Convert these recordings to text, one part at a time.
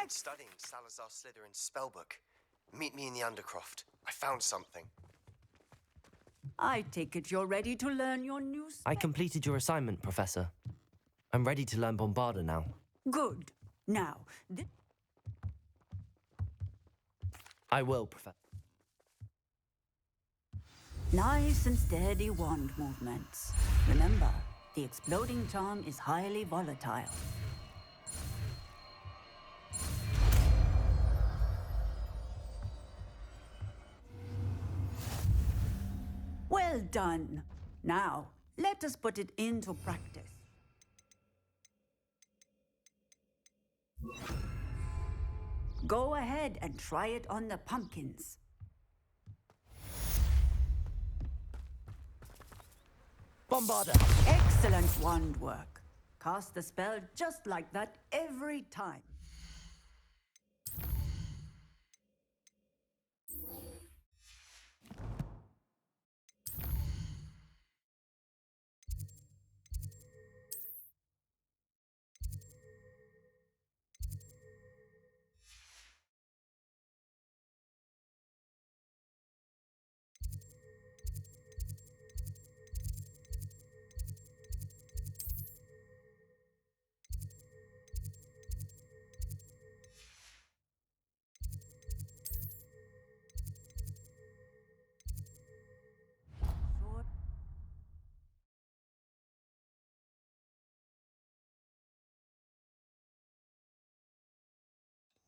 Studying Salazar Slytherin's spellbook. Meet me in the Undercroft. I found something. I take it you're ready to learn your new spell. I completed your assignment, Professor. I'm ready to learn Bombarda now. Good. Now, I will, Professor. nice and steady wand movements. Remember, the exploding charm is highly volatile. Well done. Now, let us put it into practice. Go ahead and try it on the pumpkins. Bombarda! Excellent wand work. Cast the spell just like that every time.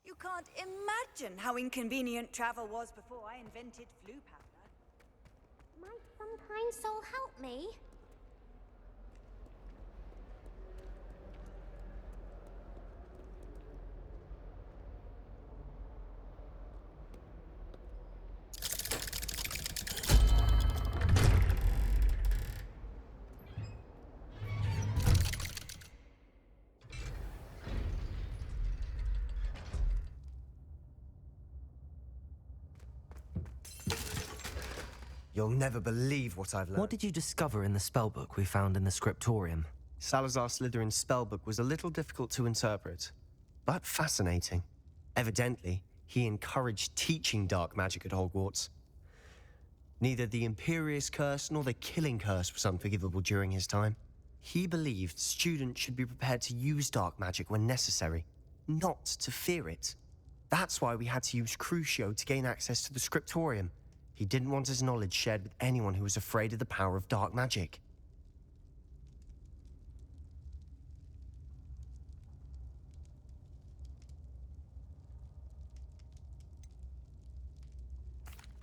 You can't imagine how inconvenient travel was before I invented flu powder. Might some kind soul help me? You'll never believe what I've learned. What did you discover in the spellbook we found in the scriptorium? Salazar Slytherin's spellbook was a little difficult to interpret, but fascinating. Evidently, he encouraged teaching dark magic at Hogwarts. Neither the Imperious Curse nor the Killing Curse was unforgivable during his time. He believed students should be prepared to use dark magic when necessary, not to fear it. That's why we had to use Crucio to gain access to the scriptorium. He didn't want his knowledge shared with anyone who was afraid of the power of dark magic.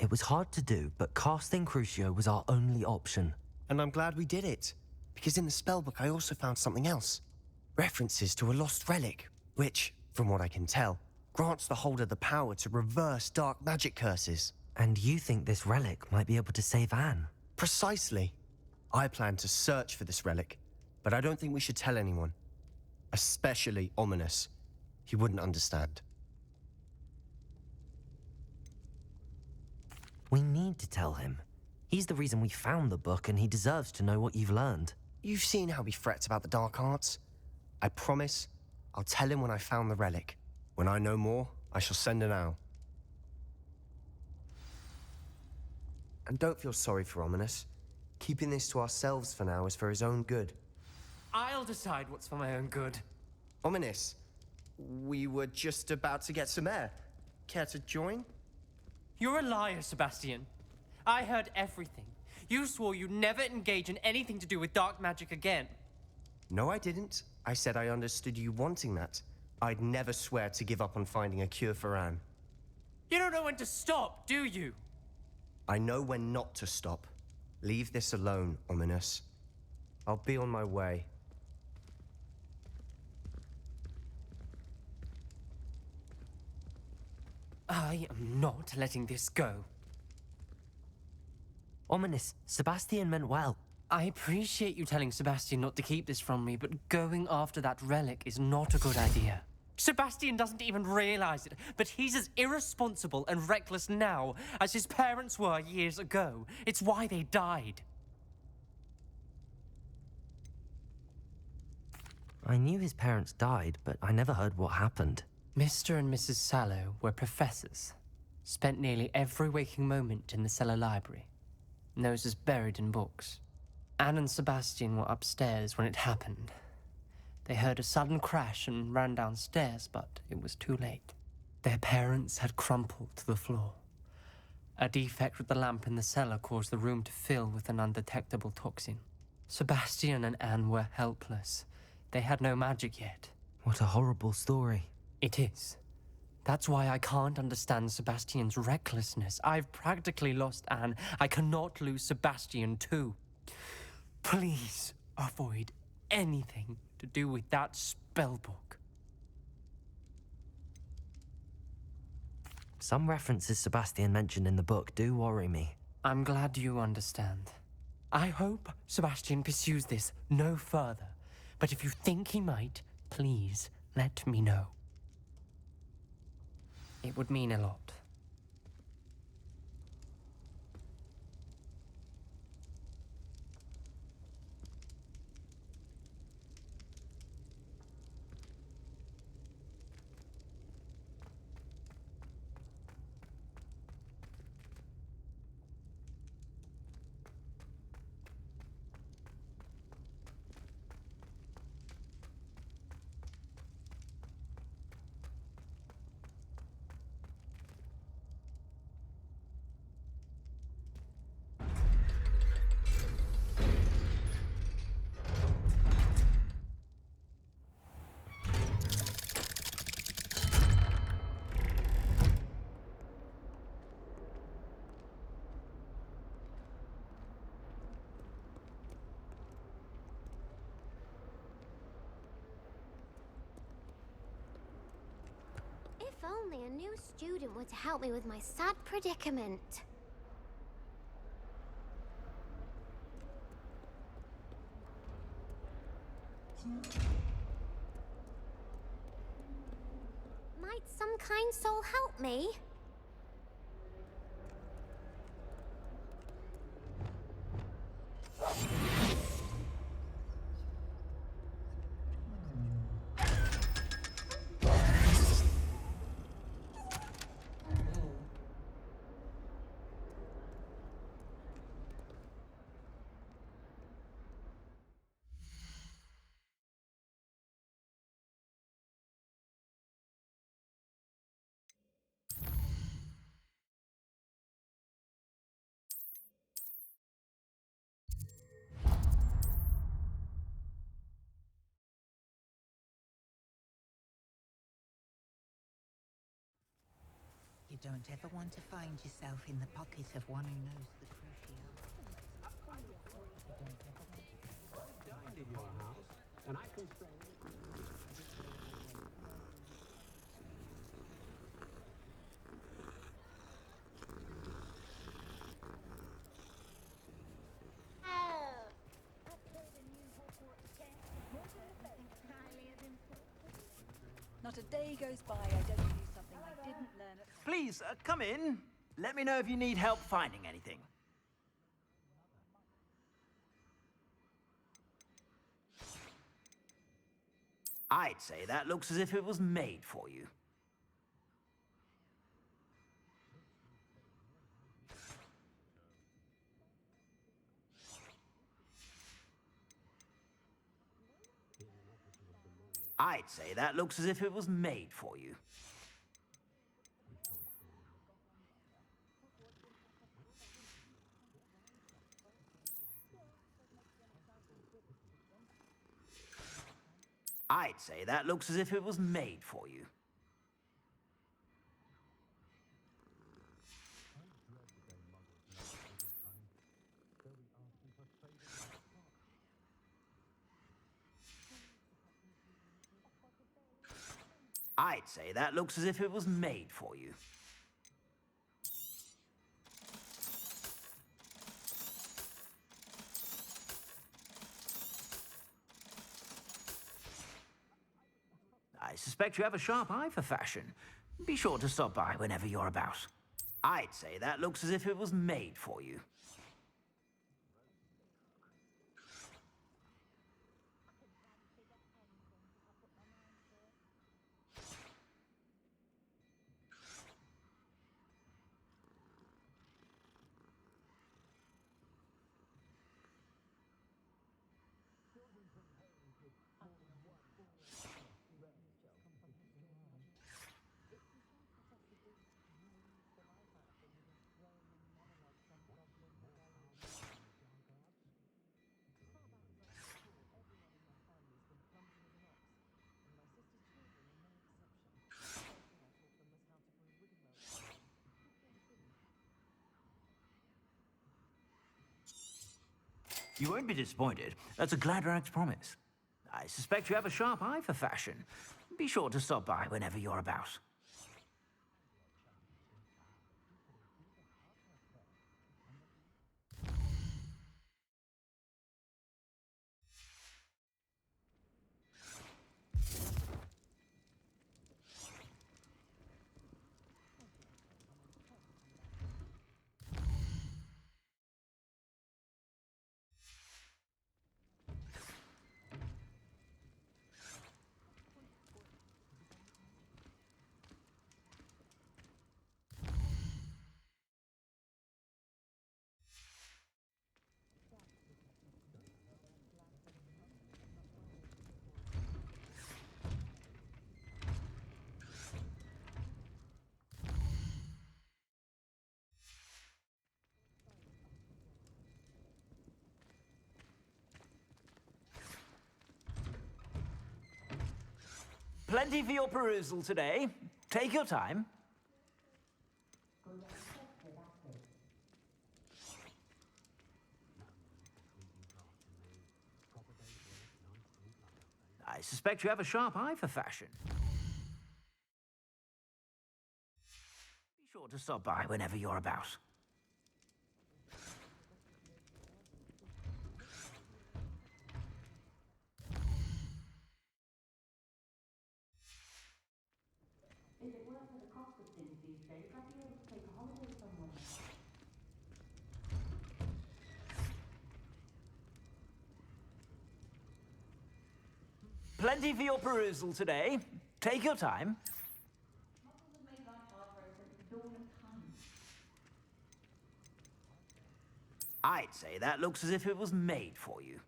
It was hard to do, but casting Crucio was our only option. And I'm glad we did it, because in the spellbook I also found something else. References to a lost relic, which, from what I can tell, grants the holder the power to reverse dark magic curses. And you think this relic might be able to save Anne? Precisely. I plan to search for this relic, but I don't think we should tell anyone. Especially Ominous. He wouldn't understand. We need to tell him. He's the reason we found the book, and he deserves to know what you've learned. You've seen how he frets about the dark arts. I promise I'll tell him when I found the relic. When I know more, I shall send an owl. And don't feel sorry for Ominous. Keeping this to ourselves for now is for his own good. I'll decide what's for my own good. Ominous, we were just about to get some air. Care to join? You're a liar, Sebastian. I heard everything. You swore you'd never engage in anything to do with dark magic again. No, I didn't. I said I understood you wanting that. I'd never swear to give up on finding a cure for Anne. You don't know when to stop, do you? I know when not to stop. Leave this alone, Ominous. I'll be on my way. I am not letting this go. Ominous, Sebastian meant well. I appreciate you telling Sebastian not to keep this from me, but going after that relic is not a good idea. Sebastian doesn't even realize it, but he's as irresponsible and reckless now as his parents were years ago. It's why they died. I knew his parents died, but I never heard what happened. Mr. and Mrs. Sallow were professors, spent nearly every waking moment in the cellar library, noses buried in books. Anne and Sebastian were upstairs when it happened. They heard a sudden crash and ran downstairs, but it was too late. Their parents had crumpled to the floor. A defect with the lamp in the cellar caused the room to fill with an undetectable toxin. Sebastian and Anne were helpless. They had no magic yet. What a horrible story. It is. That's why I can't understand Sebastian's recklessness. I've practically lost Anne. I cannot lose Sebastian too. Please avoid anything to do with that spellbook. Some references Sebastian mentioned in the book do worry me. I'm glad you understand. I hope Sebastian pursues this no further. But if you think he might, please let me know. It would mean a lot. If only a new student were to help me with my sad predicament. Might some kind soul help me? You don't ever want to find yourself in the pocket of one who knows the crucial. Not a day goes by I don't use something I didn't learn at... Please, come in. Let me know if you need help finding anything. I'd say that looks as if it was made for you. I'd say that looks as if it was made for you. I'd say that looks as if it was made for you. I'd say that looks as if it was made for you. I suspect you have a sharp eye for fashion. Be sure to stop by whenever you're about. I'd say that looks as if it was made for you. You won't be disappointed. That's a Gladrax promise. I suspect you have a sharp eye for fashion. Be sure to stop by whenever you're about. Plenty for your perusal today. Take your time. I suspect you have a sharp eye for fashion. Be sure to stop by whenever you're about. If it weren't for the cost of things these days, I'd be able to take a holiday somewhere. Plenty for your perusal today. Take your time. Muscles have made life hard for us since the dawn of time. I'd say that looks as if it was made for you.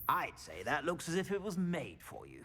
I'd say that looks as if it was made for you.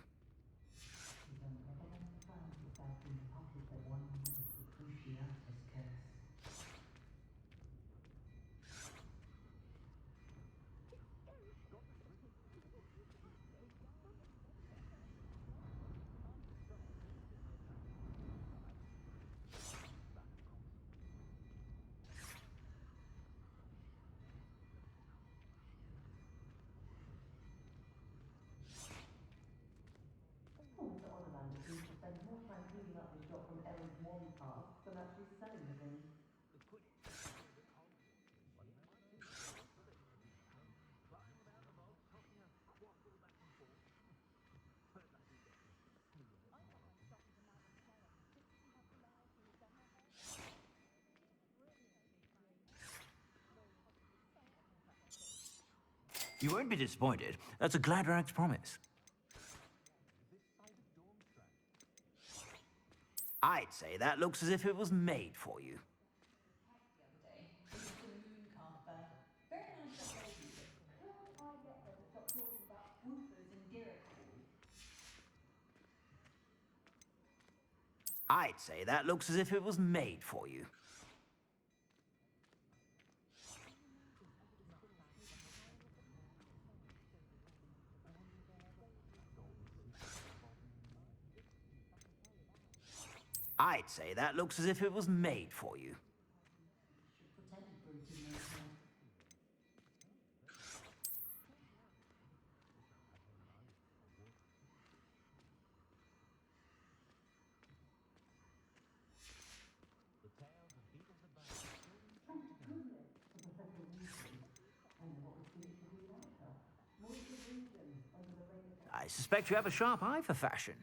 You won't be disappointed. That's a Gladrax promise. I'd say that looks as if it was made for you. I'd say that looks as if it was made for you. I'd say that looks as if it was made for you. I suspect you have a sharp eye for fashion.